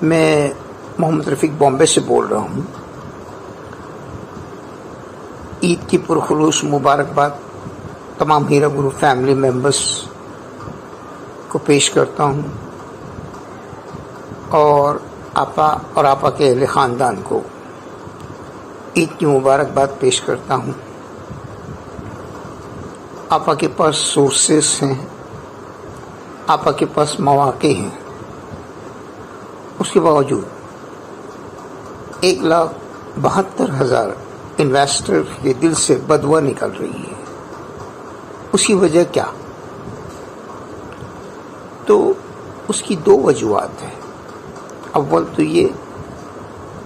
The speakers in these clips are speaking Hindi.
मैं मोहम्मद रफ़ीक बॉम्बे से बोल रहा हूँ। ईद की पुरखुलूस मुबारकबाद तमाम हीरा ग्रुप फैमिली मेंबर्स को पेश करता हूँ और आपा के अहले ख़ानदान को ईद की मुबारकबाद पेश करता हूँ। आपा के पास सोर्सेस हैं, आपा के पास मौक़े हैं, उसके बावजूद 1,72,000 इन्वेस्टर के दिल से बदवा निकल रही है। उसकी वजह क्या? तो उसकी दो वजूहात हैं। अव्वल तो ये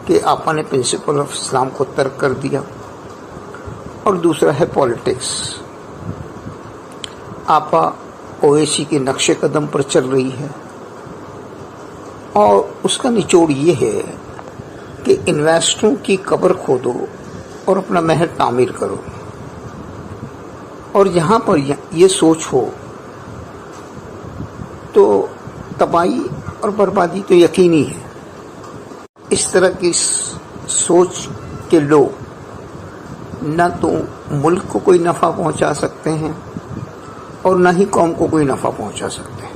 कि आपा ने प्रिंसिपल ऑफ इस्लाम को तर्क कर दिया और दूसरा है पॉलिटिक्स। आपा ओवैसी के नक्शे कदम पर चल रही है और उसका निचोड़ ये है कि इन्वेस्टरों की कब्र खोदो और अपना महल तामीर करो। और यहाँ पर ये सोच हो तो तबाही और बर्बादी तो यकीनी है। इस तरह की सोच के लोग न तो मुल्क को कोई नफ़ा पहुँचा सकते हैं और न ही कौम को कोई नफ़ा पहुँचा सकते हैं।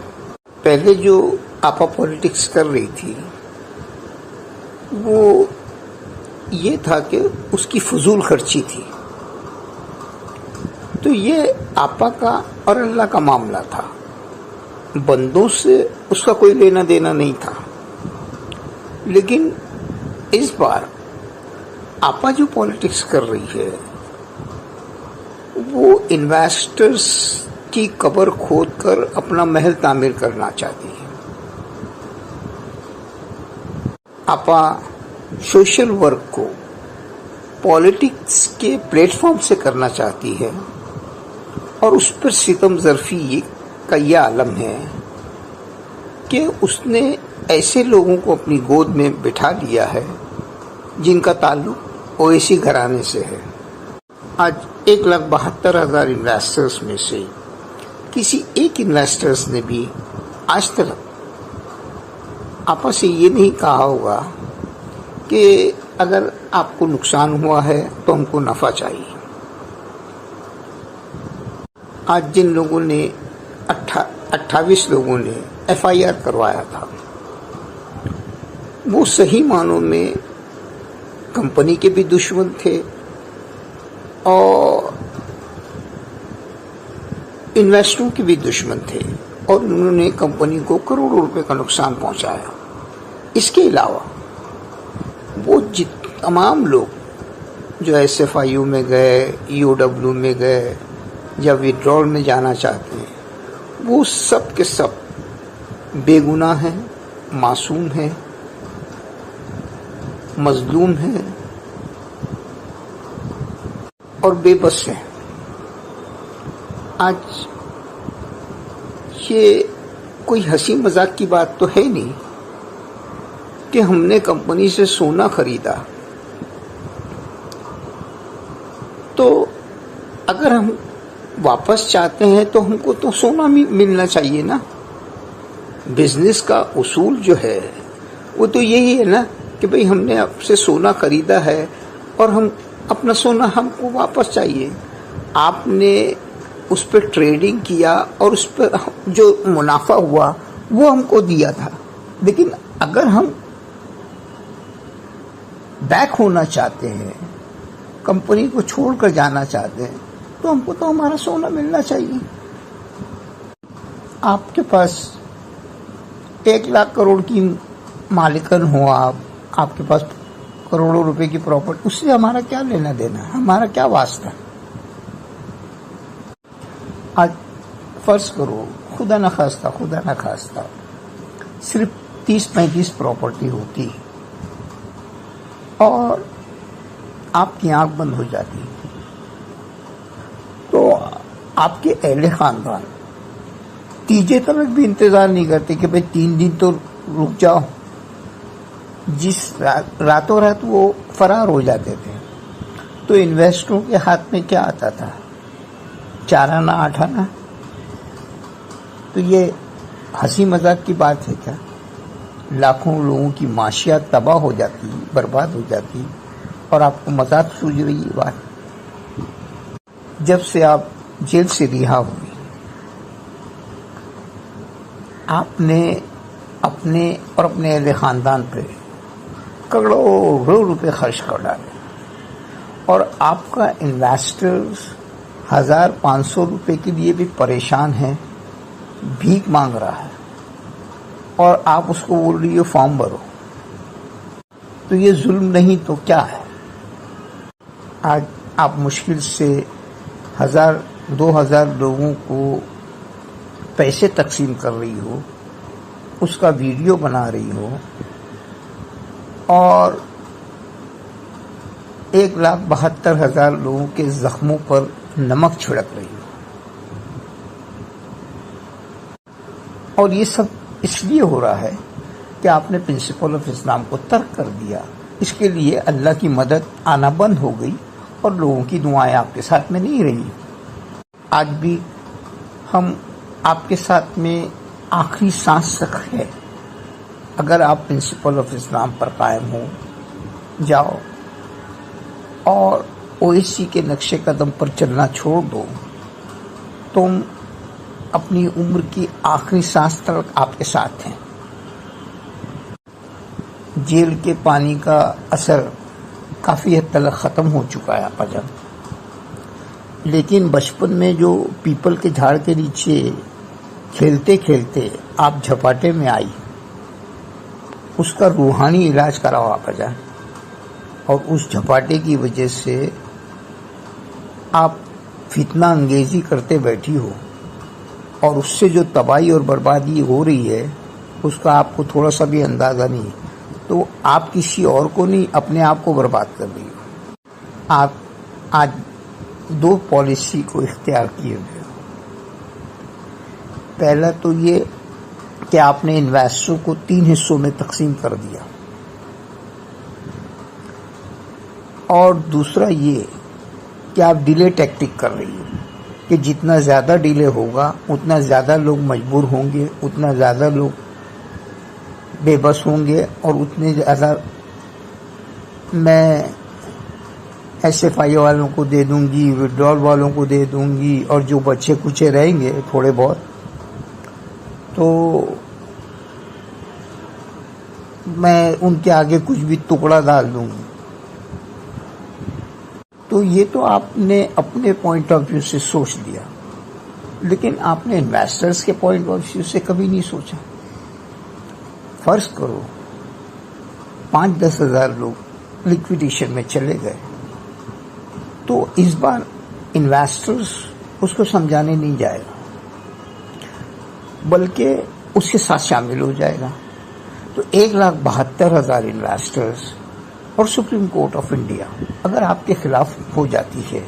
पहले जो आपा पॉलिटिक्स कर रही थी वो ये था कि उसकी फजूल खर्ची थी। तो ये आपा का और अल्लाह का मामला था, बंदों से उसका कोई लेना देना नहीं था। लेकिन इस बार आपा जो पॉलिटिक्स कर रही है वो इन्वेस्टर्स की कब्र खोदकर अपना महल तामीर करना चाहती है। आपा सोशल वर्क को पॉलिटिक्स के प्लेटफॉर्म से करना चाहती है और उस पर सितम ज़र्फ़ी का यह आलम है कि उसने ऐसे लोगों को अपनी गोद में बिठा लिया है जिनका ताल्लुक ओवैसी घराने से है। आज 1,72,000 इन्वेस्टर्स में से किसी एक इन्वेस्टर्स ने भी आज तक आपस से ये नहीं कहा होगा कि अगर आपको नुकसान हुआ है तो हमको नफ़ा चाहिए। आज जिन लोगों ने 28 लोगों ने FIR करवाया था वो सही मानों में कंपनी के भी दुश्मन थे और इन्वेस्टरों के भी दुश्मन थे और उन्होंने कंपनी को करोड़ों रुपए का नुकसान पहुंचाया। इसके अलावा वो तमाम लोग जो SFIU में गए, EOW में गए या विड्रॉल में जाना चाहते हैं, वो सब के सब बेगुनाह हैं, मासूम हैं, मजलूम हैं और बेबस हैं। आज ये कोई हंसी मजाक की बात तो है नहीं कि हमने कंपनी से सोना खरीदा, तो अगर हम वापस चाहते हैं तो हमको तो सोना मिलना चाहिए ना। बिजनेस का उसूल जो है वो तो यही है ना कि भाई हमने आपसे सोना खरीदा है और हम अपना सोना हमको वापस चाहिए। आपने उस पर ट्रेडिंग किया और उस पर जो मुनाफा हुआ वो हमको दिया था। लेकिन अगर हम बैक होना चाहते हैं, कंपनी को छोड़कर जाना चाहते हैं, तो हमको तो हमारा सोना मिलना चाहिए। आपके पास 1,00,000 करोड़ की मालिकन हो, आपके पास करोड़ों रुपए की प्रॉपर्टी, उससे हमारा क्या लेना देना, हमारा क्या वास्ता। आज फर्ज करो खुदा न खास्ता सिर्फ 30-35 प्रॉपर्टी होती और आपकी आंख बंद हो जाती तो आपके अहले खानदान तीजे तक भी इंतजार नहीं करते कि भाई 3 दिन तो रुक जाओ। जिस रातों रात वो फरार हो जाते थे। तो इन्वेस्टरों के हाथ में क्या आता था? 4 आना 8 आना। तो ये हंसी मजाक की बात है क्या? लाखों लोगों की माशियात तबाह हो जाती, बर्बाद हो जाती, और आपको मजाक सूझ रही है बात। जब से आप जेल से रिहा हुई, आपने अपने और अपने अहले खानदान पे करोड़ों रुपए खर्च कर डाले, और आपका इन्वेस्टर्स 1500 रुपए के लिए भी परेशान है, भीख मांग रहा है, और आप उसको बोल रही हो फॉर्म भरो। तो ये जुल्म नहीं तो क्या है? आज आप मुश्किल से 1000-2000 लोगों को पैसे तकसीम कर रही हो, उसका वीडियो बना रही हो, और 1,72,000 लोगों के जख्मों पर नमक छिड़क रही हो। और ये सब इसलिए हो रहा है कि आपने प्रिंसिपल ऑफ इस्लाम को तर्क कर दिया। इसके लिए अल्लाह की मदद आना बंद हो गई और लोगों की दुआएं आपके साथ में नहीं रही। आज भी हम आपके साथ में आखिरी सांस तक है। अगर आप प्रिंसिपल ऑफ इस्लाम पर कायम हो जाओ और ओएसी के नक्शे कदम पर चलना छोड़ दो, तुम अपनी उम्र की आखिरी सांस तक आपके साथ हैं। जेल के पानी का असर काफ़ी हद तक ख़त्म हो चुका है आपाजान, लेकिन बचपन में जो पीपल के झाड़ के नीचे खेलते खेलते आप झपाटे में आई, उसका रूहानी इलाज कराओ आपाजान। और उस झपाटे की वजह से आप फितना अंगेजी करते बैठी हो, और उससे जो तबाही और बर्बादी हो रही है उसका आपको थोड़ा सा भी अंदाज़ा नहीं। तो आप किसी और को नहीं, अपने आप को बर्बाद कर रही हो। आप आज 2 पॉलिसी को इख्तियार किए हुए हो। पहला तो ये कि आपने इन्वेस्टरों को 3 हिस्सों में तकसीम कर दिया, और दूसरा ये कि आप डिले टैक्टिक कर रही हो कि जितना ज़्यादा डिले होगा उतना ज़्यादा लोग मजबूर होंगे, उतना ज़्यादा लोग बेबस होंगे, और उतने ज़्यादा मैं SFI वालों को दे दूंगी, विड्रॉल वालों को दे दूंगी, और जो बच्चे कुचे रहेंगे थोड़े बहुत, तो मैं उनके आगे कुछ भी टुकड़ा डाल दूंगी। तो ये तो आपने अपने पॉइंट ऑफ व्यू से सोच लिया, लेकिन आपने इन्वेस्टर्स के पॉइंट ऑफ व्यू से कभी नहीं सोचा। फर्ज करो 5-10 हज़ार लोग लिक्विडेशन में चले गए, तो इस बार इन्वेस्टर्स उसको समझाने नहीं जाएगा, बल्कि उसके साथ शामिल हो जाएगा। तो 1,72,000 इन्वेस्टर्स और सुप्रीम कोर्ट ऑफ इंडिया अगर आपके खिलाफ हो जाती है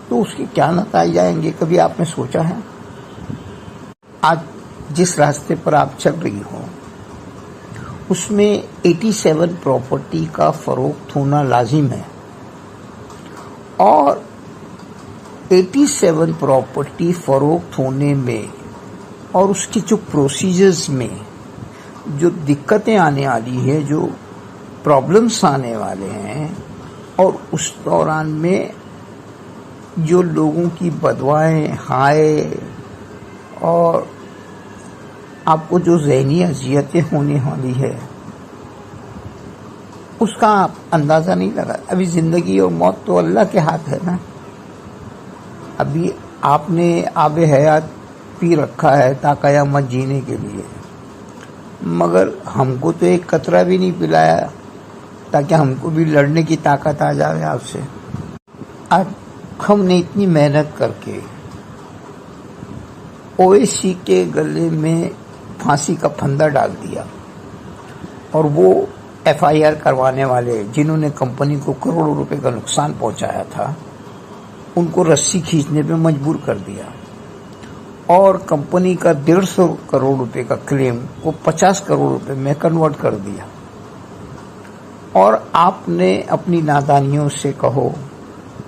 तो उसके क्या नतीजे आएंगे, कभी आपने सोचा है? आज जिस रास्ते पर आप चल रही हो उसमें 87 प्रॉपर्टी का फरोख्त होना लाजिम है, और 87 प्रॉपर्टी फरोख्त होने में और उसकी जो प्रोसीजर्स में जो दिक्कतें आने वाली है, जो प्रॉब्लम्स आने वाले हैं, और उस दौरान में जो लोगों की बदवाएं, हाय, और आपको जो ज़हनी अज़ियतें होने वाली है उसका आप अंदाज़ा नहीं लगा। अभी ज़िंदगी और मौत तो अल्लाह के हाथ है ना। अभी आपने आब हयात पी रखा है ताक़यामत जीने के लिए, मगर हमको तो एक कतरा भी नहीं पिलाया ताकि हमको भी लड़ने की ताकत आ जाए आपसे। आज हमने इतनी मेहनत करके ओएसी के गले में फांसी का फंदा डाल दिया, और वो FIR करवाने वाले जिन्होंने कंपनी को करोड़ों रुपए का नुकसान पहुंचाया था उनको रस्सी खींचने पे मजबूर कर दिया, और कंपनी का 150 करोड़ रुपए का क्लेम को 50 करोड़ रुपए में कन्वर्ट कर दिया। और आपने अपनी नादानियों से कहो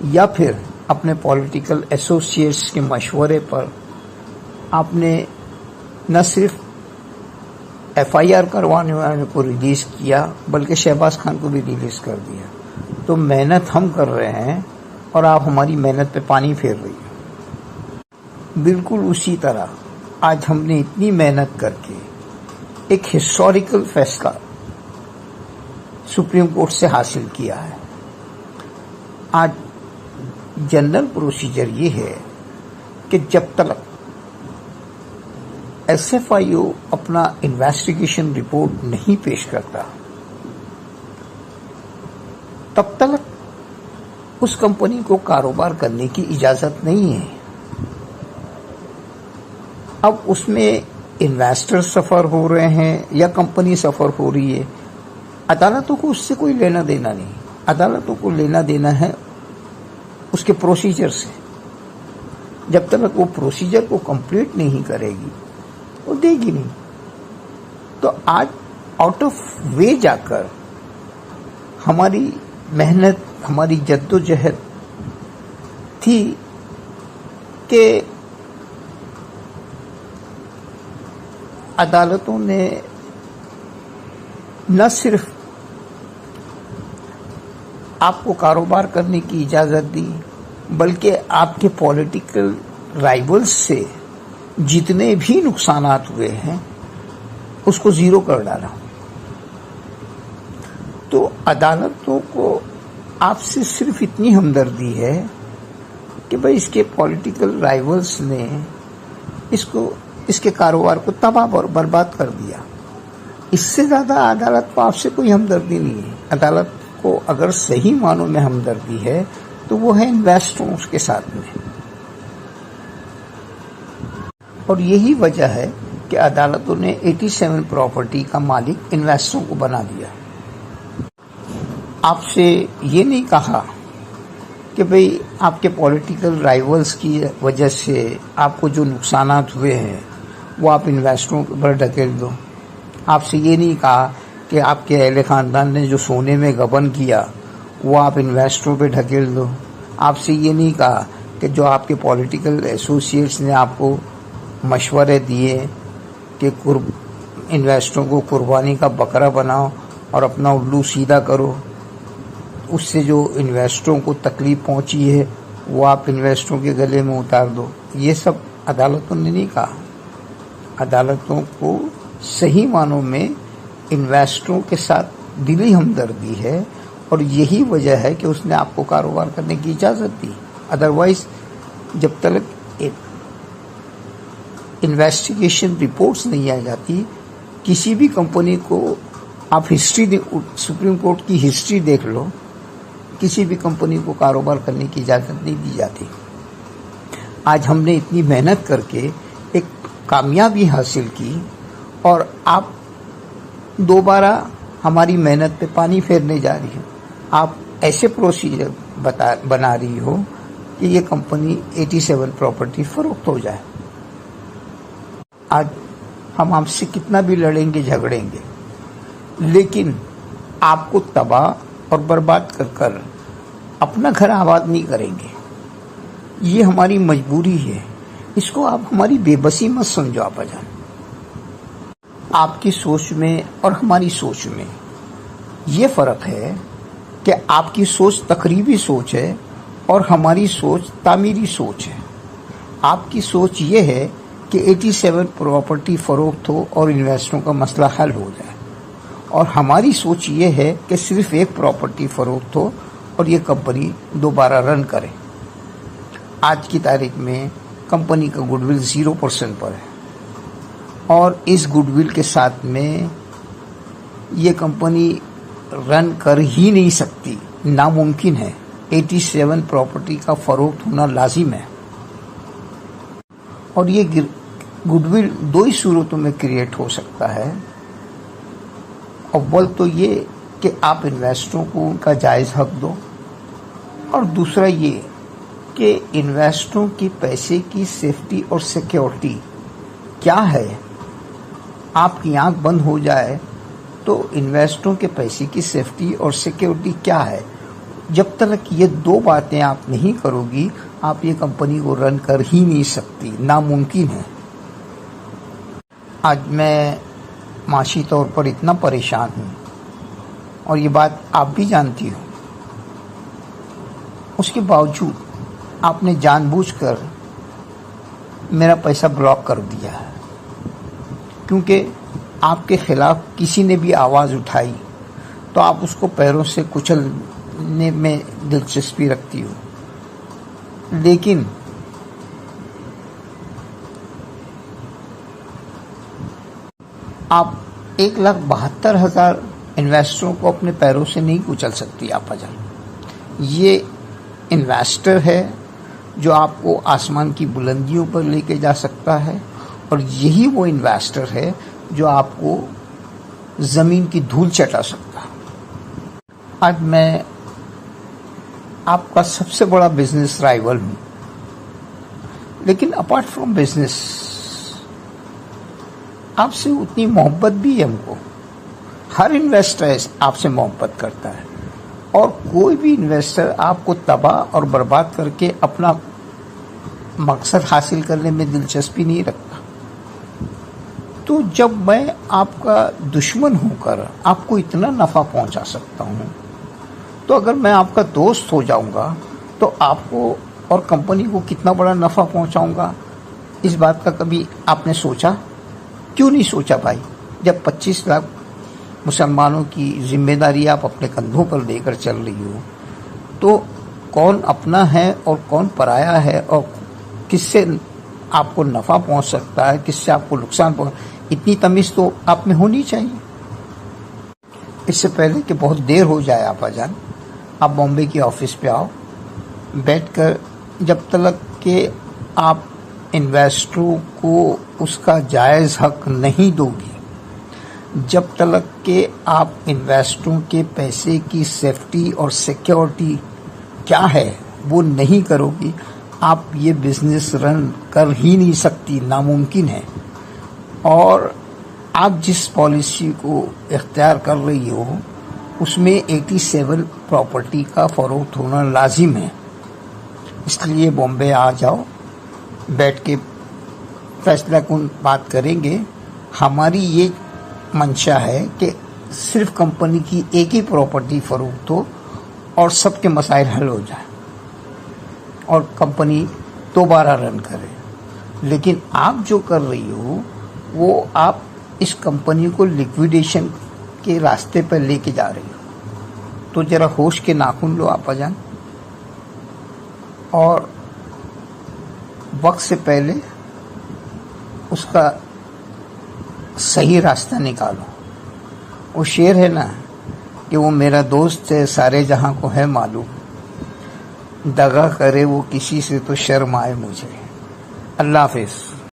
या फिर अपने पॉलिटिकल एसोसिएट्स के मशवरे पर आपने न सिर्फ FIR करवाने वाले को रिलीज किया, बल्कि शहबाज खान को भी रिलीज कर दिया। तो मेहनत हम कर रहे हैं और आप हमारी मेहनत पे पानी फेर रही हो। बिल्कुल उसी तरह आज हमने इतनी मेहनत करके एक हिस्टोरिकल फैसला सुप्रीम कोर्ट से हासिल किया है। आज जनरल प्रोसीजर ये है कि जब तक SFIO अपना इन्वेस्टिगेशन रिपोर्ट नहीं पेश करता, तब तक उस कंपनी को कारोबार करने की इजाजत नहीं है। अब उसमें इन्वेस्टर सफर हो रहे हैं या कंपनी सफर हो रही है, अदालतों को उससे कोई लेना देना नहीं। अदालतों को लेना देना है उसके प्रोसीजर से। जब तक वो प्रोसीजर को कंप्लीट नहीं करेगी वो देगी नहीं। तो आज आउट ऑफ वे जाकर हमारी मेहनत, हमारी जद्दोजहद थी कि अदालतों ने न सिर्फ आपको कारोबार करने की इजाजत दी, बल्कि आपके पॉलिटिकल राइवल्स से जितने भी नुकसानात हुए हैं उसको जीरो कर डाला। तो अदालतों को आपसे सिर्फ इतनी हमदर्दी है कि भाई इसके पॉलिटिकल राइवल्स ने इसके कारोबार को तबाह और बर्बाद कर दिया। इससे ज्यादा अदालत को आपसे कोई हमदर्दी नहीं है। अदालत को अगर सही मानों में हमदर्दी है तो वो है इन्वेस्टर्स के साथ में। और यही वजह है कि अदालतों ने 87 प्रॉपर्टी का मालिक इन्वेस्टरों को बना दिया। आपसे ये नहीं कहा कि भाई आपके पॉलिटिकल राइवल्स की वजह से आपको जो नुकसानात हुए हैं वो आप इन्वेस्टरों पर ढकेल दो। आपसे ये नहीं कहा कि आपके अहले खानदान ने जो सोने में गबन किया वो आप इन्वेस्टरों पे ढकेल दो। आपसे ये नहीं कहा कि जो आपके पॉलिटिकल एसोसिएट्स ने आपको मशवरे दिए कि इन्वेस्टरों को कुर्बानी का बकरा बनाओ और अपना उल्लू सीधा करो, उससे जो इन्वेस्टरों को तकलीफ पहुंची है वो आप इन्वेस्टरों के गले में उतार दो। ये सब अदालतों ने नहीं कहा। अदालतों को सही मानों में इन्वेस्टरों के साथ दिली हमदर्दी है और यही वजह है कि उसने आपको कारोबार करने की इजाजत दी। अदरवाइज जब तक इन्वेस्टिगेशन रिपोर्ट्स नहीं आ जाती, किसी भी कंपनी को आप सुप्रीम कोर्ट की हिस्ट्री देख लो, किसी भी कंपनी को कारोबार करने की इजाजत नहीं दी जाती। आज हमने इतनी मेहनत करके एक कामयाबी हासिल की और आप दोबारा हमारी मेहनत पे पानी फेरने जा रही हो। आप ऐसे प्रोसीजर बना रही हो कि ये कंपनी 87 प्रॉपर्टी फरोख्त हो जाए। आज हम आपसे कितना भी लड़ेंगे झगड़ेंगे, लेकिन आपको तबाह और बर्बाद कर अपना घर आबाद नहीं करेंगे। ये हमारी मजबूरी है। इसको आप हमारी बेबसी मत समझो आपाजान। आपकी सोच में और हमारी सोच में ये फर्क है कि आपकी सोच तकरीबी सोच है और हमारी सोच तामीरी सोच है। आपकी सोच ये है कि 87 प्रॉपर्टी फरोख्त हो और इन्वेस्टरों का मसला हल हो जाए, और हमारी सोच ये है कि सिर्फ एक प्रॉपर्टी फरोख्त हो और ये कंपनी दोबारा रन करे। आज की तारीख में कंपनी का गुडविल 0% पर है और इस गुडविल के साथ में ये कंपनी रन कर ही नहीं सकती, नामुमकिन है। 87 प्रॉपर्टी का फरोख्त होना लाजिम है और ये गुडविल दो ही सूरतों में क्रिएट हो सकता है। अव्वल तो ये कि आप इन्वेस्टरों को उनका जायज़ हक दो, और दूसरा ये कि इन्वेस्टरों की पैसे की सेफ्टी और सिक्योरिटी क्या है। आपकी आंख बंद हो जाए तो इन्वेस्टरों के पैसे की सेफ्टी और सिक्योरिटी क्या है। जब तक ये दो बातें आप नहीं करोगी, आप ये कंपनी को रन कर ही नहीं सकती, नामुमकिन है। आज मैं माशी तौर पर इतना परेशान हूँ, और ये बात आप भी जानती हो, उसके बावजूद आपने जानबूझकर मेरा पैसा ब्लॉक कर दिया है। क्योंकि आपके खिलाफ किसी ने भी आवाज़ उठाई तो आप उसको पैरों से कुचलने में दिलचस्पी रखती हो। लेकिन आप 1,72,000 इन्वेस्टरों को अपने पैरों से नहीं कुचल सकती आपा जान। ये इन्वेस्टर है जो आपको आसमान की बुलंदियों पर लेके जा सकता है, और यही वो इन्वेस्टर है जो आपको ज़मीन की धूल चटा सकता है। आज मैं आपका सबसे बड़ा बिजनेस राइवल हूँ, लेकिन अपार्ट फ्रॉम बिजनेस आपसे उतनी मोहब्बत भी है हमको। हर इन्वेस्टर आपसे मोहब्बत करता है, और कोई भी इन्वेस्टर आपको तबाह और बर्बाद करके अपना मकसद हासिल करने में दिलचस्पी नहीं रखता। तो जब मैं आपका दुश्मन होकर आपको इतना नफ़ा पहुंचा सकता हूं, तो अगर मैं आपका दोस्त हो जाऊंगा तो आपको और कंपनी को कितना बड़ा नफ़ा पहुंचाऊंगा, इस बात का कभी आपने सोचा? क्यों नहीं सोचा भाई? जब 25 लाख मुसलमानों की जिम्मेदारी आप अपने कंधों पर लेकर चल रही हो, तो कौन अपना है और कौन पराया है, और किससे आपको नफ़ा पहुंच सकता है, किससे आपको नुकसान पहुंच, इतनी तमीज़ तो आप में होनी चाहिए। इससे पहले कि बहुत देर हो जाए आपा जान, आप बॉम्बे की ऑफिस पे आओ, बैठकर जब तक कि आप इन्वेस्टरों को उसका जायज़ हक नहीं दोगे, जब तक कि आप इन्वेस्टरों के पैसे की सेफ्टी और सिक्योरिटी क्या है वो नहीं करोगी, आप ये बिजनेस रन कर ही नहीं सकती, नामुमकिन है। और आप जिस पॉलिसी को इख्तियार कर रही हो उसमें 87 प्रॉपर्टी का फ़रोख्त होना लाजिम है। इसलिए बॉम्बे आ जाओ, बैठ के फैसला कौन बात करेंगे। हमारी ये मंशा है कि सिर्फ कंपनी की एक ही प्रॉपर्टी फ़रोख्त हो और सबके मसाइल हल हो जाए और कंपनी दोबारा रन करे। लेकिन आप जो कर रही हो वो आप इस कंपनी को लिक्विडेशन के रास्ते पर लेके जा रही हो। तो जरा होश के नाखून लो आपा जान, और वक्त से पहले उसका सही रास्ता निकालो। वो शेर है ना कि वो मेरा दोस्त है सारे जहां को है मालूम, दगा करे वो किसी से तो शर्म आए मुझे। अल्लाह हाफिज़।